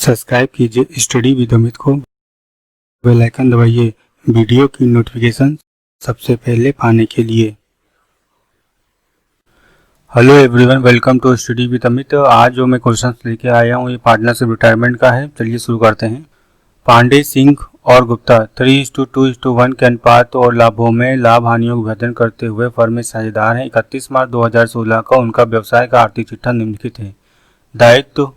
Subscribe कीजिए study with Amit को, bell icon दबाइए वीडियो की नोटिफिकेशन सबसे पहले पाने के लिए। Hello everyone, welcome to study with Amit. आज जो मैं क्वेश्चन लेके आया हूँ ये पार्टनरशिप रिटायरमेंट का है। चलिए शुरू करते हैं। पांडे, सिंह और गुप्ता 3:2:1 के अनुपात और लाभों में लाभ हानियों का विभाजन करते हुए फर्म में साझेदार हैं। 31 मार्च 2016 का उनका व्यवसाय का आर्थिक चिट्ठा निम्नलिखित है। दायित्व: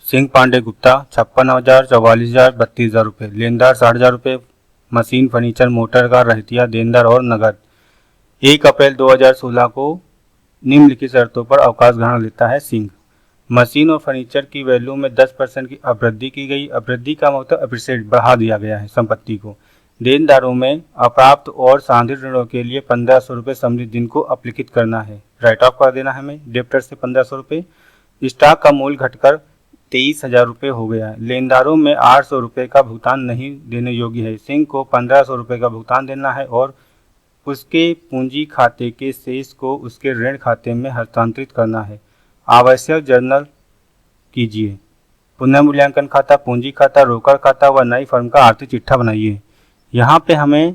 सिंह, पांडे, गुप्ता 56,000, 44,000, 32,000 रुपये। लेनदार 60,000 रुपये। मशीन, फर्नीचर, मोटर का रहतिया, देनदार और नगद। 1 अप्रैल 2016 को निम्नलिखित शर्तों पर अवकाश ग्रहण लेता है सिंह। मशीन और फर्नीचर की वैल्यू में 10% की अवृद्धि की गई। अवृद्धि का मतलब अप्रिशिएट, बढ़ा दिया गया है संपत्ति को। देनदारों में अप्राप्त और सांधित ऋणों के लिए 1,500 रुपये सम्मिलित दिन को अपलिखित करना है, राइट ऑफ कर देना है हमें डेप्टर से 1,500 रुपये। स्टॉक का मूल्य घटकर 23,000 रुपये हो गया है। लेनदारों में 800 रुपये का भुगतान नहीं देने योग्य है। सिंह को 1,500 रुपये का भुगतान देना है और उसके पूंजी खाते के शेष को उसके ऋण खाते में हस्तांतरित करना है। आवश्यक जर्नल कीजिए। पुनर्मूल्यांकन खाता, पूंजी खाता, रोकड़ खाता व नई फर्म का आर्थिक चिट्ठा बनाइए। यहाँ पे हमें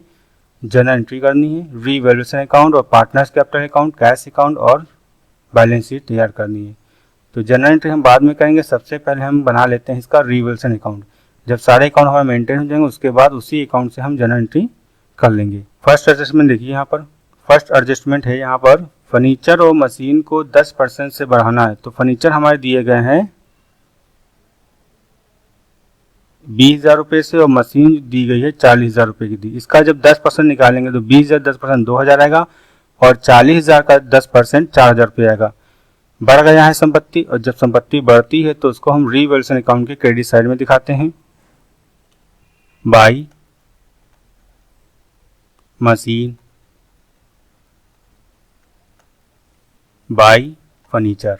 जर्नल एंट्री करनी है, रीवैल्यूएशन अकाउंट और partners capital account, cash account और बैलेंस शीट तैयार करनी है। तो जनरल एंट्री हम बाद में करेंगे, सबसे पहले हम बना लेते हैं इसका रीवैल्यूएशन अकाउंट। जब सारे अकाउंट हमारे मेंटेन हो जाएंगे उसके बाद उसी अकाउंट से हम जनरल एंट्री कर लेंगे। फर्स्ट एडजस्टमेंट देखिए, यहाँ पर फर्स्ट एडजस्टमेंट है, यहाँ पर फर्नीचर और मशीन को 10% से बढ़ाना है। तो फर्नीचर हमारे दिए गए हैं 20,000 रुपये से और मशीन दी गई है 40,000 रुपये की दी। इसका जब 10% निकालेंगे तो 20,000 10% 2,000 आएगा और 40,000 का 10% 4,000 रुपये आएगा। बढ़ गया है संपत्ति, और जब संपत्ति बढ़ती है तो उसको हम रीवैल्यूएशन अकाउंट के क्रेडिट साइड में दिखाते हैं। By machine, by furniture.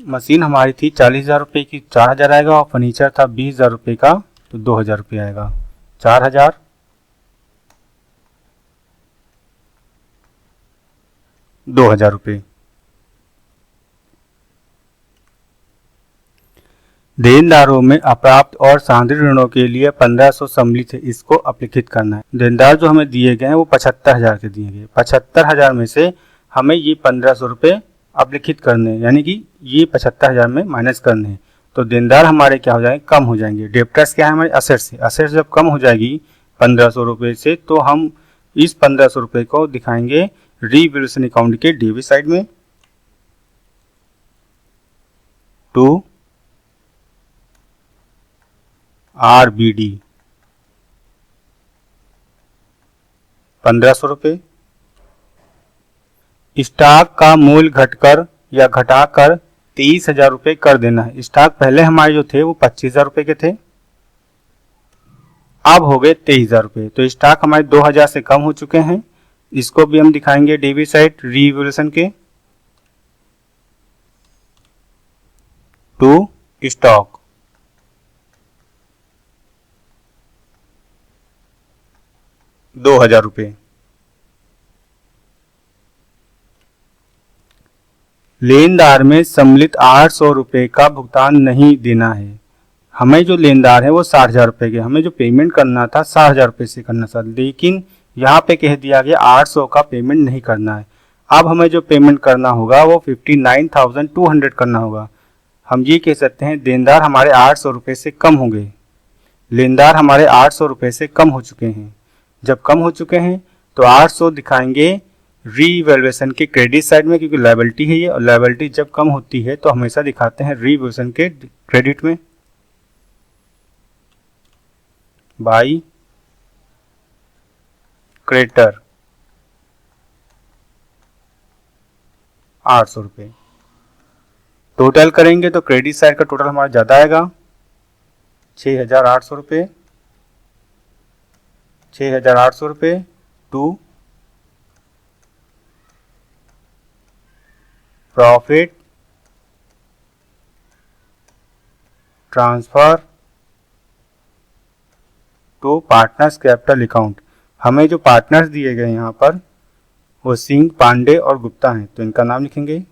Machine हमारी थी 40,000 रुपये की, 4,000 आएगा और फर्नीचर था 20,000 रुपये का तो 2,000 रुपये आएगा। 4,000 2,000 रुपये। देनदारों में अप्राप्त और सांधित ऋणों के लिए 1,500 सम्मिलित है, इसको अपलिखित करना है। देनदार जो हमें दिए गए हैं वो 75,000 के दिए गए। 75,000 में से हमें ये 1,500 रुपये अपलिखित करने हैं, यानी कि ये 75,000 में माइनस करने हैं। तो देनदार हमारे क्या हो जाएंगे, कम हो जाएंगे। डेप्टर्स क्या है हमारे, असेट्स से। असेट्स जब कम हो जाएगी 1,500 रुपये से तो हम इस 1,500 रुपये को दिखाएंगे रीवैल्यूएशन अकाउंट के डेबिट साइड में। टू RBD 1,500 रुपये। स्टॉक का मूल्य घटकर या घटाकर 23,000 रुपये कर देना है। स्टॉक पहले हमारे जो थे वो 25,000 रुपये के थे, अब हो गए 23,000 रुपये। तो स्टॉक हमारे 2,000 से कम हो चुके हैं, इसको भी हम दिखाएंगे डेबिट साइड रीवैल्यूएशन के। To stock ₹2,000। लेनदार में सम्मिलित 800 रुपये का भुगतान नहीं देना है। हमें जो लेनदार है वो 60,000 रुपये के, हमें जो पेमेंट करना था 60,000 रुपये से करना था, लेकिन यहाँ पे कह दिया गया 800 का पेमेंट नहीं करना है। अब हमें जो पेमेंट करना होगा वो 59,200 करना होगा। हम ये कह सकते हैं देनदार हमारे 800 रुपये से कम हो गए। लेनदार हमारे 800 रुपये से कम हो चुके हैं। जब कम हो चुके हैं तो 800 दिखाएंगे रीवैल्यूएशन के क्रेडिट साइड में, क्योंकि लायबिलिटी है ये, और लायबिलिटी जब कम होती है तो हमेशा दिखाते हैं रीवैल्यूएशन के क्रेडिट में। बाई क्रेडिटर 800 रुपये। टोटल करेंगे तो क्रेडिट साइड का टोटल हमारा ज्यादा आएगा, 6,800 रुपये। 6,800 रुपये to profit transfer to partners capital account. हमें जो पार्टनर्स दिए गए यहाँ पर वो सिंह, पांडे और गुप्ता हैं, तो इनका नाम लिखेंगे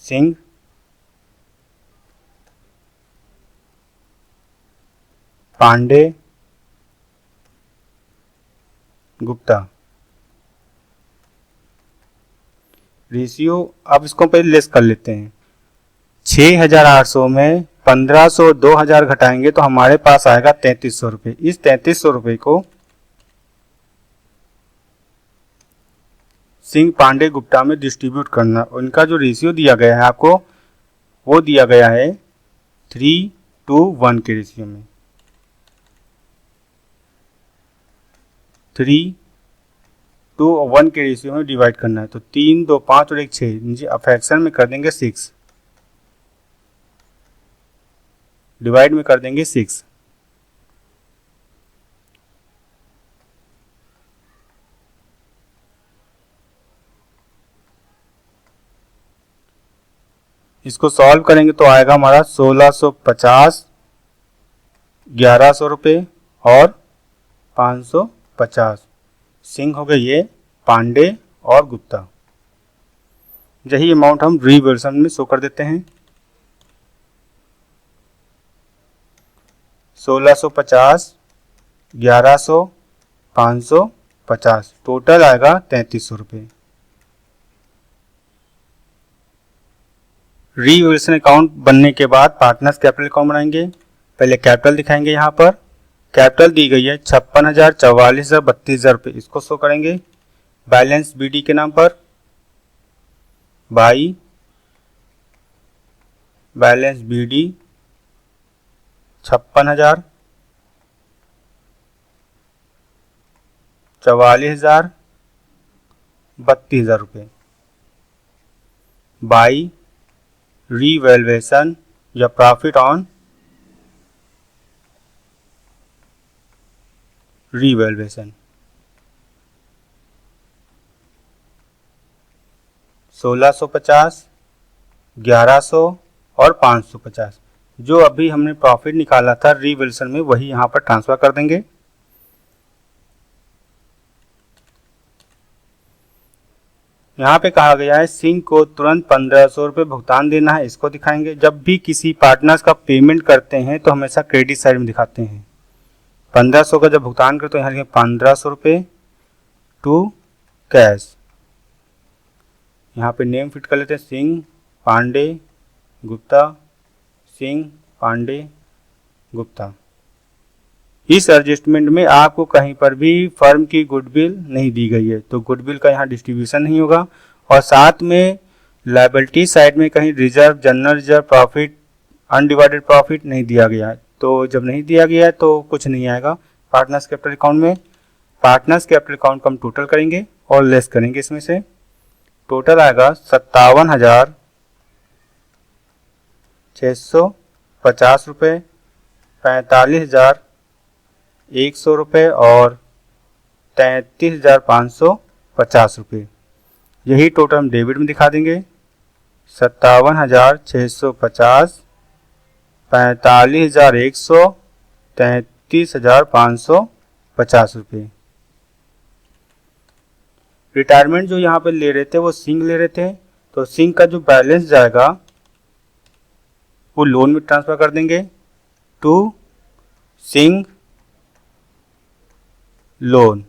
सिंह, पांडे, गुप्ता। रेशियो अब इसको पहले लेस कर लेते हैं। 6800 में 1500 2000 घटाएंगे तो हमारे पास आएगा 3300 रुपये। इस 3300 रुपये को सिंह, पांडे, गुप्ता में डिस्ट्रीब्यूट करना। उनका जो रेशियो दिया गया है आपको, वो दिया गया है 3:1 के रेशियो में। 3:1 के रेशियो में डिवाइड करना है। तो 3, 2, 5 और 1 6, फ्रैक्शन में कर देंगे 6, डिवाइड में कर देंगे 6। इसको सॉल्व करेंगे तो आएगा हमारा 1650, 1100 रुपये और 550। सिंह हो गए ये, पांडे और गुप्ता। यही अमाउंट हम रिवर्सन में शो कर देते हैं। 1650, 1100, 550, टोटल आएगा 3300 रुपये। रीवैल्यूएशन अकाउंट बनने के बाद पार्टनर्स कैपिटल अकाउंट बनाएंगे। पहले कैपिटल दिखाएंगे। यहाँ पर कैपिटल दी गई है 56,000, 44,000, 32,000 रुपये। इसको शो करेंगे बैलेंस बीडी के नाम पर, बाई बैलेंस बीडी 56,000, 44,000, 32,000 रुपये, बाई रीवैल्यूएशन या प्रॉफिट ऑन रीवैल्यूएशन। 1650, 1100 और 550, जो अभी हमने प्रॉफिट निकाला था रीवैल्यूएशन में, वही यहाँ पर ट्रांसफर कर देंगे। यहाँ पे कहा गया है सिंह को तुरंत 1500 रुपये भुगतान देना है। इसको दिखाएंगे। जब भी किसी पार्टनर्स का पेमेंट करते हैं तो हमेशा क्रेडिट साइड में दिखाते हैं। 1500 का जब भुगतान करते हैं तो यहाँ 1500 रुपये टू कैश। यहाँ पे नेम फिट कर लेते हैं, सिंह, पांडे, गुप्ता, सिंह, पांडे, गुप्ता। इस एडजस्टमेंट में आपको कहीं पर भी फर्म की गुडविल नहीं दी गई है, तो गुडविल का यहाँ डिस्ट्रीब्यूशन नहीं होगा। और साथ में लायबिलिटी साइड में कहीं reserve, general reserve, profit, undivided profit नहीं दिया गया है। तो जब नहीं दिया गया है तो कुछ नहीं आएगा पार्टनर्स कैपिटल अकाउंट में। पार्टनर्स कैपिटल अकाउंट को हम टोटल करेंगे और लेस करेंगे। इसमें से टोटल आएगा 57,650 रुपये, 45,100 रुपये और 33,550 रुपये। यही टोटल हम डेबिट में दिखा देंगे। 57,650, 45,100, 33,550 रुपये। रिटायरमेंट जो यहाँ पे ले रहे थे वो सिंह ले रहे थे, तो सिंह का जो बैलेंस जाएगा वो लोन में ट्रांसफर कर देंगे टू सिंह लोन।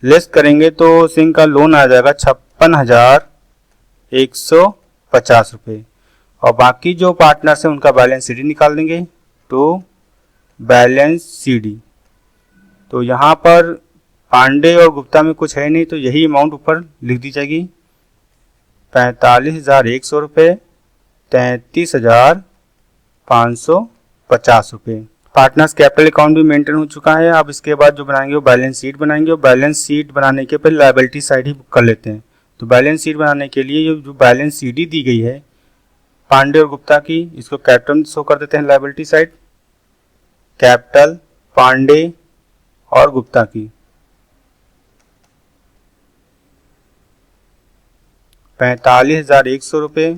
लेस करेंगे तो सिंह का लोन आ जाएगा 56,150 रुपये। और बाकी जो पार्टनर्स हैं उनका बैलेंस सीडी निकाल देंगे तो बैलेंस सीडी। तो यहाँ पर पांडे और गुप्ता में कुछ है नहीं, तो यही अमाउंट ऊपर लिख दी जाएगी। 45,100 रुपये, 33,550 रुपये। पार्टनर्स कैपिटल अकाउंट भी मेंटेन हो चुका है। अब इसके बाद जो बनाएंगे वो बैलेंस शीट बनाएंगे। और बैलेंस शीट बनाने के पहले लायबिलिटी साइड ही बुक कर लेते हैं। तो बैलेंस शीट बनाने के लिए जो बैलेंस सीडी दी गई है पांडे और गुप्ता की, इसको कैपिटल शो कर देते हैं लायबिलिटी साइड। कैपिटल पांडे और गुप्ता की 45,100 रुपये,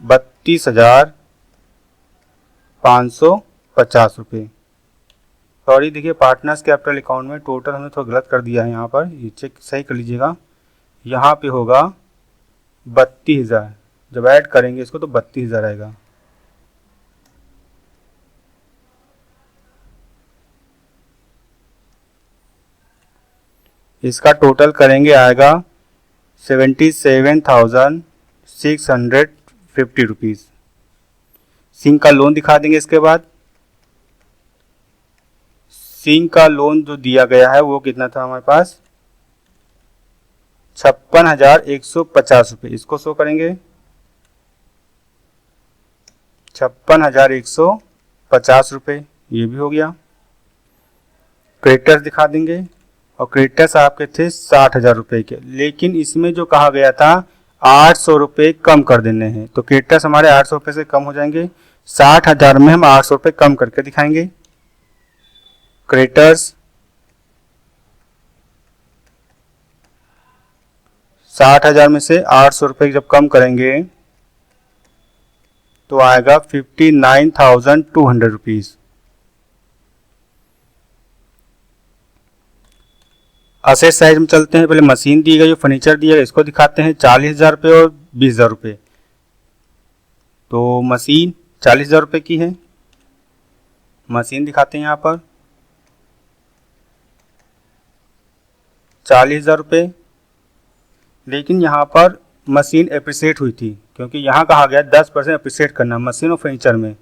32,550 रुपये सॉरी देखिए, पार्टनर्स कैपिटल अकाउंट में टोटल हमने थोड़ा गलत कर दिया है, यहाँ पर ये चेक सही कर लीजिएगा। यहाँ पे होगा 32,000, जब ऐड करेंगे इसको तो 32,000 आएगा। इसका टोटल करेंगे आएगा 77,650 रुपीज़। सिंक का लोन दिखा देंगे। इसके बाद सिंक का लोन जो दिया गया है वो कितना था हमारे पास, 56,150 रुपये। इसको शो करेंगे 56,150 रुपये, ये भी हो गया। क्रेडिटर्स दिखा देंगे और क्रेडिटर्स आपके थे 60,000 रुपये के, लेकिन इसमें जो कहा गया था 800 रुपये कम कर देने हैं, तो क्रेडिटर्स हमारे 800 रुपये से कम हो जाएंगे। 60,000 में हम 800 रुपये कम करके दिखाएंगे। क्रेडिटर्स 60,000 में से 800 रुपये जब कम करेंगे तो आएगा 59,200 रुपीज़। असेट साइज में चलते हैं। पहले मशीन दी गई, फर्नीचर दिया गया, इसको दिखाते हैं 40,000 रुपये और 20,000 रुपये। तो मशीन 40,000 रुपये की है, मशीन दिखाते हैं यहाँ पर 40,000 रुपये। लेकिन यहाँ पर मशीन एप्रिसिएट हुई थी, क्योंकि यहाँ कहा गया 10% एप्रिसिएट करना मशीन और फर्नीचर में।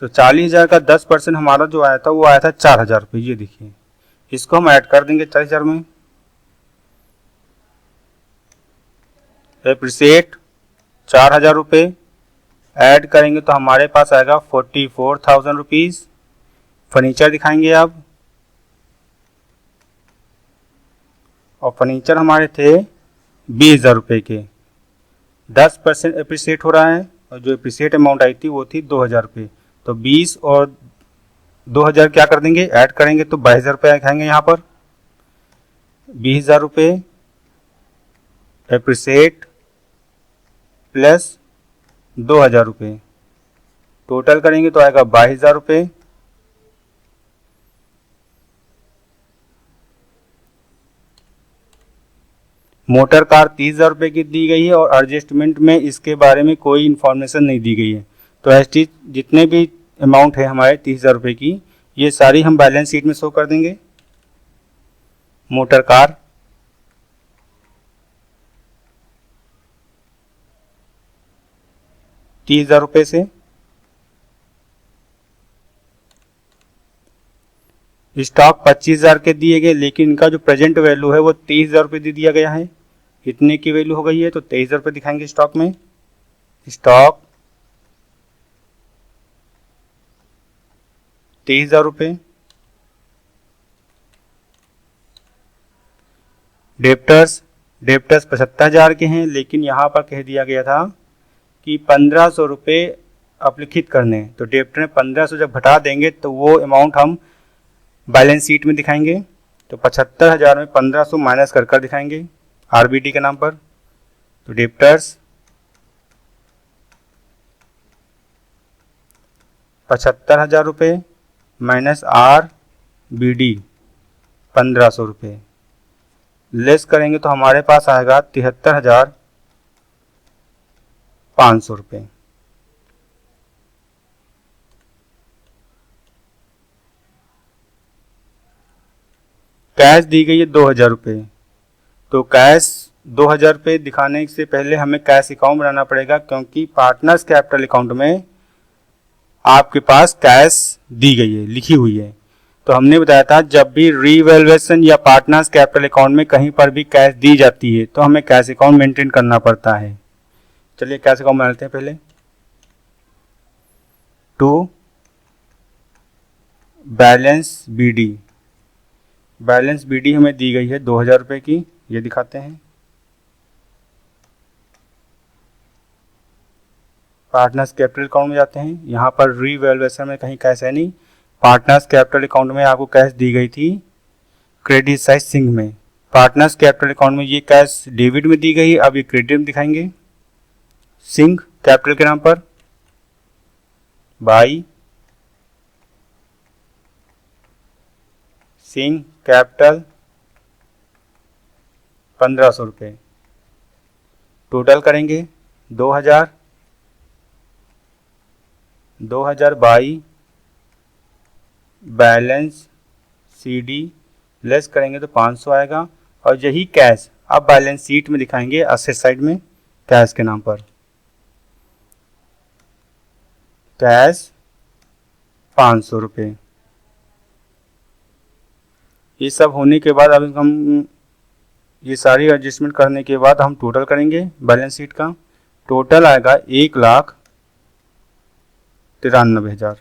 तो 40,000 का 10% हमारा जो आया था वो आया था 4,000 रुपये। ये देखिए, इसको हम ऐड कर देंगे 40,000 में। एप्रिसिएट 4,000 रुपये ऐड करेंगे तो हमारे पास आएगा 44,000 रुपीज़। फर्नीचर दिखाएंगे अब, और फर्नीचर हमारे थे 20,000 रुपये के। 10% एप्रिसिएट हो रहा है और जो एप्रिसिएट अमाउंट आई थी वो थी 2,000 रुपये। तो 20 और 2,000 क्या कर देंगे, ऐड करेंगे तो 22,000 रुपये आएंगे। यहाँ पर 20,000 रुपये एप्रिसिएट प्लस 2,000 रुपये, टोटल करेंगे तो आएगा 22,000 रुपये। मोटर कार 30,000 रुपये की दी गई है और एडजस्टमेंट में इसके बारे में कोई इन्फॉर्मेशन नहीं दी गई है। तो एसटी जितने भी अमाउंट है हमारे 30,000 रुपये की, ये सारी हम बैलेंस शीट में शो कर देंगे। मोटर कार 30,000 रुपये से, स्टॉक 25,000 के दिए गए, लेकिन इनका जो प्रेजेंट वैल्यू है वो 30,000 रुपये दे दिया गया है। इतने की वैल्यू हो गई है तो 23,000 रुपये दिखाएंगे स्टॉक में। स्टॉक 23,000 रुपये। डेप्टर्स 75,000 के हैं, लेकिन यहाँ पर कह दिया गया था कि 1,500 रुपये अपलिखित करने, तो डेप्टर में 1,500 जब घटा देंगे तो वो अमाउंट हम बैलेंस शीट में दिखाएंगे। तो 75,000 में 1,500 माइनस कर दिखाएंगे आरबीडी के नाम पर। तो डेप्टर्स 75,000 रुपये माइनस आरबीडी 1,500 रुपये, लेस करेंगे तो हमारे पास आएगा 73,500 रुपये। कैश दी गई है 2,000 रुपये। तो कैश 2,000 रुपये दिखाने से पहले हमें कैश अकाउंट बनाना पड़ेगा, क्योंकि पार्टनर्स कैपिटल अकाउंट में आपके पास कैश दी गई है, लिखी हुई है। तो हमने बताया था जब भी रीवैल्यूएशन या पार्टनर्स कैपिटल अकाउंट में कहीं पर भी कैश दी जाती है तो हमें कैश अकाउंट मेंटेन करना पड़ता है। चलिए कैश अकाउंट बना लेते हैं पहले। To balance BD, balance BD हमें दी गई है 2,000 रुपये की, ये दिखाते हैं। पार्टनर्स कैपिटल अकाउंट में जाते हैं, यहाँ पर रीवैल्यूएशन में कहीं कैश है नहीं। पार्टनर्स कैपिटल अकाउंट में आपको कैश दी गई थी क्रेडिट साइड सिंह में। पार्टनर्स कैपिटल अकाउंट में ये कैश डेबिट में दी गई है, अब ये क्रेडिट में दिखाएंगे सिंह कैपिटल के नाम पर बाई सिंह कैपिटल 1500 रुपये। टोटल करेंगे 2000 बाई बैलेंस CD लेस करेंगे तो 500 आएगा। और यही कैश अब बैलेंस शीट में दिखाएंगे असेट साइड में कैश के नाम पर। कैश 500 रुपये। ये सब होने के बाद अब हम ये सारी एडजस्टमेंट करने के बाद हम टोटल करेंगे बैलेंस शीट का। टोटल आएगा 1,93,000।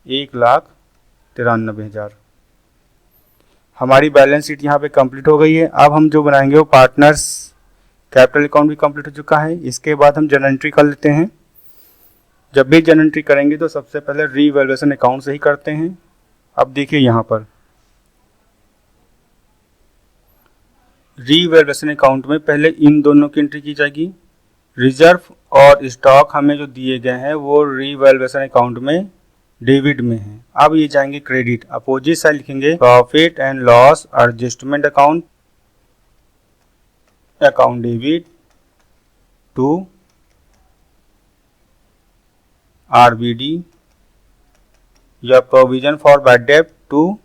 1,93,000 हमारी बैलेंस शीट यहाँ पे कंप्लीट हो गई है। अब हम जो बनाएंगे वो पार्टनर्स कैपिटल अकाउंट भी कंप्लीट हो चुका है। इसके बाद हम जर्नल एंट्री कर लेते हैं। जब भी जर्नल एंट्री करेंगे तो सबसे पहले रीवैल्यूएशन अकाउंट से ही करते हैं। अब देखिए यहाँ पर रीवैल्यूएशन अकाउंट में पहले इन दोनों की एंट्री की जाएगी। रिजर्व और स्टॉक हमें जो दिए गए हैं वो रीवैल्यूएशन अकाउंट में डेबिट में है। अब ये जाएंगे क्रेडिट। अपोजिट साइड लिखेंगे profit and loss adjustment account debit to RBD या provision for bad debt to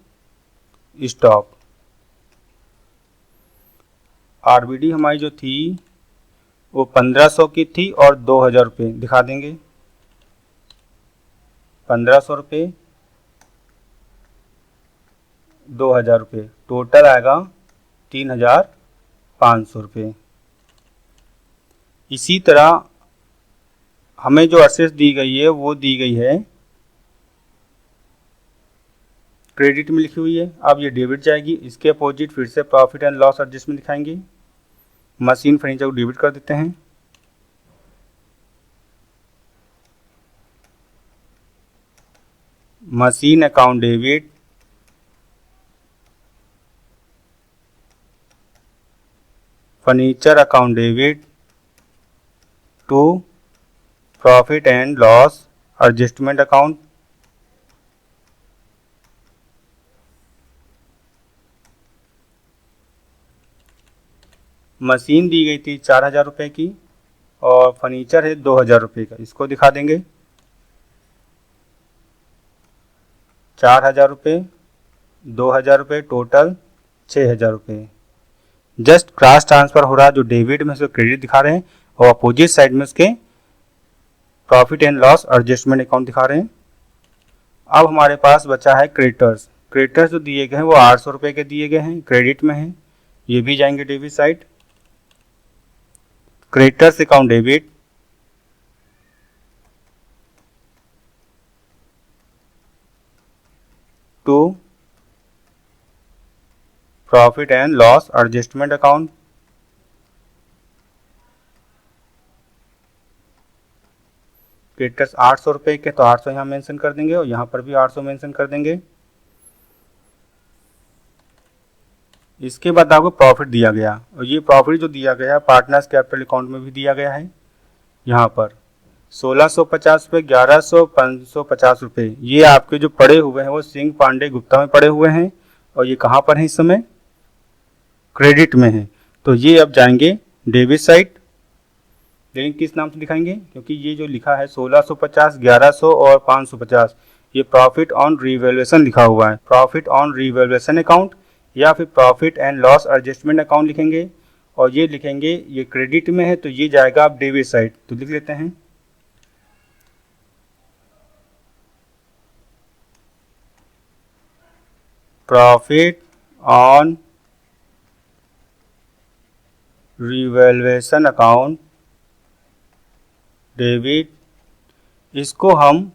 stock. RBD हमारी जो थी वो 1500 की थी और 2000 रुपये दिखा देंगे। 1500 रुपये 2000 रुपये टोटल आएगा 3500 रुपये। इसी तरह हमें जो असेट्स दी गई है वो दी गई है क्रेडिट में लिखी हुई है। अब ये डेबिट जाएगी। इसके अपोजिट फिर से प्रॉफिट एंड लॉस एडजस्टमेंट दिखाएंगे। मशीन फर्नीचर को डेबिट कर देते हैं। Machine account debit furniture account debit to profit and loss adjustment account. Machine दी गई थी 4000 रुपये की और फर्नीचर है 2000 रुपये का। इसको दिखा देंगे 4000 रुपये 2000 रुपये टोटल 6000 रुपये। जस्ट क्रॉस ट्रांसफर हो रहा है। जो डेबिट में उसको क्रेडिट दिखा रहे हैं और अपोजिट साइड में उसके profit and loss adjustment account दिखा रहे हैं। अब हमारे पास बचा है क्रेडिटर्स। क्रेडिटर्स जो दिए गए हैं वो 800 रुपये के दिए गए हैं, क्रेडिट में हैं। ये भी जाएंगे debit side. Creditors account debit to profit and loss adjustment account. Creditors 800 रुपये के तो 800 यहाँ मेंशन कर देंगे और यहाँ पर भी 800 मेंशन कर देंगे। इसके बाद आपको प्रॉफिट दिया गया और ये प्रॉफिट जो दिया गया है पार्टनर्स कैपिटल अकाउंट में भी दिया गया है। यहाँ पर 1650 रुपये 1100 550 रुपये ये आपके जो पड़े हुए हैं वो सिंह पांडे गुप्ता में पड़े हुए हैं और ये कहाँ पर है इस समय क्रेडिट में है। तो ये अब जाएंगे डेबिट साइड। लेकिन किस नाम से दिखाएंगे क्योंकि ये जो लिखा है 1650 1100 और 550 ये प्रॉफिट ऑन रीवैल्यूएशन लिखा हुआ है। प्रॉफिट ऑन रीवैल्यूएशन अकाउंट या फिर profit and loss adjustment account लिखेंगे और ये लिखेंगे ये क्रेडिट में है तो ये जाएगा आप डेबिट साइड। तो लिख लेते हैं profit on revaluation account debit. इसको हम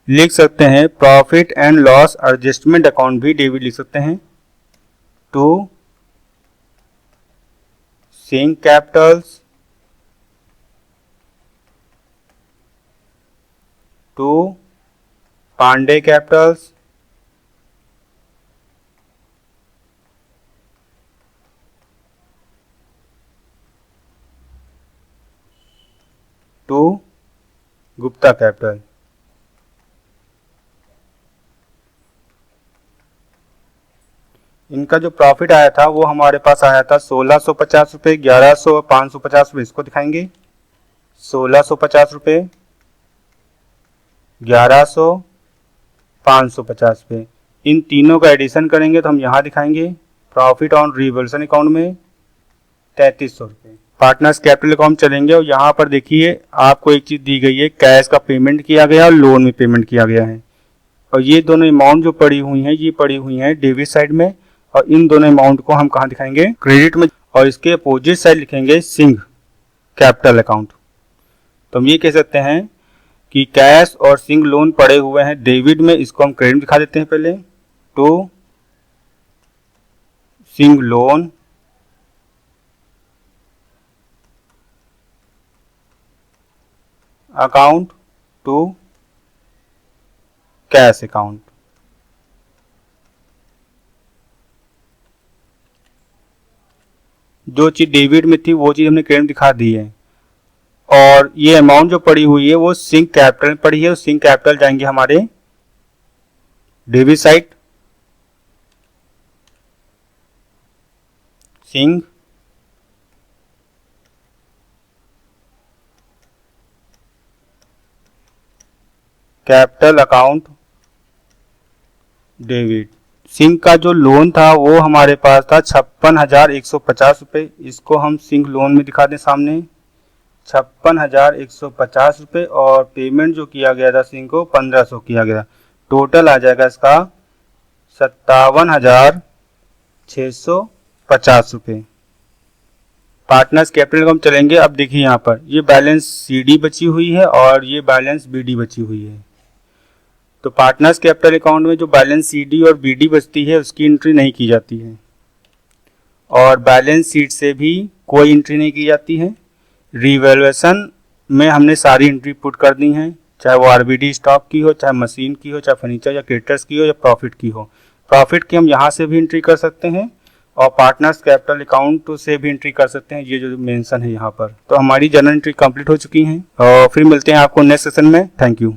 लिख सकते हैं profit and loss adjustment account भी डेबिट लिख सकते हैं to Singh capitals to Pandey capitals to Gupta capital. इनका जो प्रॉफिट आया था वो हमारे पास आया था 1650 रुपये, 1100 और 550 रुपये। इसको दिखाएंगे 1650 रुपये, 1100, 550 रुपये। इन तीनों का एडिशन करेंगे तो हम यहाँ दिखाएंगे प्रॉफिट ऑन रिवॉल्यूशन अकाउंट में 3300 रुपये। पार्टनर्स कैपिटल अकाउंट चलेंगे और यहाँ पर देखिए आपको एक चीज़ दी गई है, कैश का पेमेंट किया गया और लोन में पेमेंट किया गया है। और ये दोनों अमाउंट जो पड़ी हुई हैं ये पड़ी हुई हैं डेबिट साइड में, और इन दोनों अमाउंट को हम कहाँ दिखाएंगे, क्रेडिट में। और इसके अपोजिट साइड लिखेंगे सिंह कैपिटल अकाउंट। तो हम ये कह सकते हैं कि कैश और सिंह लोन पड़े हुए हैं डेबिट में, इसको हम क्रेडिट दिखा देते हैं पहले। To Singh loan account to cash account. जो चीज डेबिट में थी वो चीज हमने क्रेडिट दिखा दी है, और ये अमाउंट जो पड़ी हुई है वो सिंह कैपिटल में पड़ी है। सिंह कैपिटल जाएंगे हमारे debit side, Singh capital account debit. Singh का जो लोन था वो हमारे पास था 56,150 रुपये। इसको हम सिंह लोन में दिखा दें सामने 56,150 रुपये, और पेमेंट जो किया गया था सिंह को 1500 किया गया। टोटल आ जाएगा इसका 57,650 रुपये। पार्टनर्स कैपिटल अकाउंट चलेंगे। अब देखिए यहाँ पर ये बैलेंस सीडी बची हुई है और ये बैलेंस बीडी बची हुई है। तो पार्टनर्स कैपिटल अकाउंट में जो बैलेंस सीडी और बीडी बचती है उसकी एंट्री नहीं की जाती है, और बैलेंस शीट से भी कोई एंट्री नहीं की जाती है। रिवैल्यूएशन में हमने सारी एंट्री पुट कर दी हैं, चाहे वो आरबीडी स्टॉक की हो, चाहे मशीन की हो, चाहे फर्नीचर या क्रेडिटर्स की हो, या प्रॉफिट की हो। प्रॉफिट की हम यहाँ से भी एंट्री कर सकते हैं और पार्टनर्स कैपिटल अकाउंट से भी एंट्री कर सकते हैं, ये जो मेंशन है यहाँ पर। तो हमारी जनरल एंट्री कंप्लीट हो चुकी हैं, और फिर मिलते हैं आपको नेक्स्ट सेशन में। Thank you.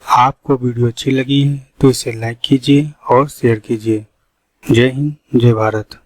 आपको वीडियो अच्छी लगी है तो इसे लाइक कीजिए और शेयर कीजिए। जय हिंद, जय भारत।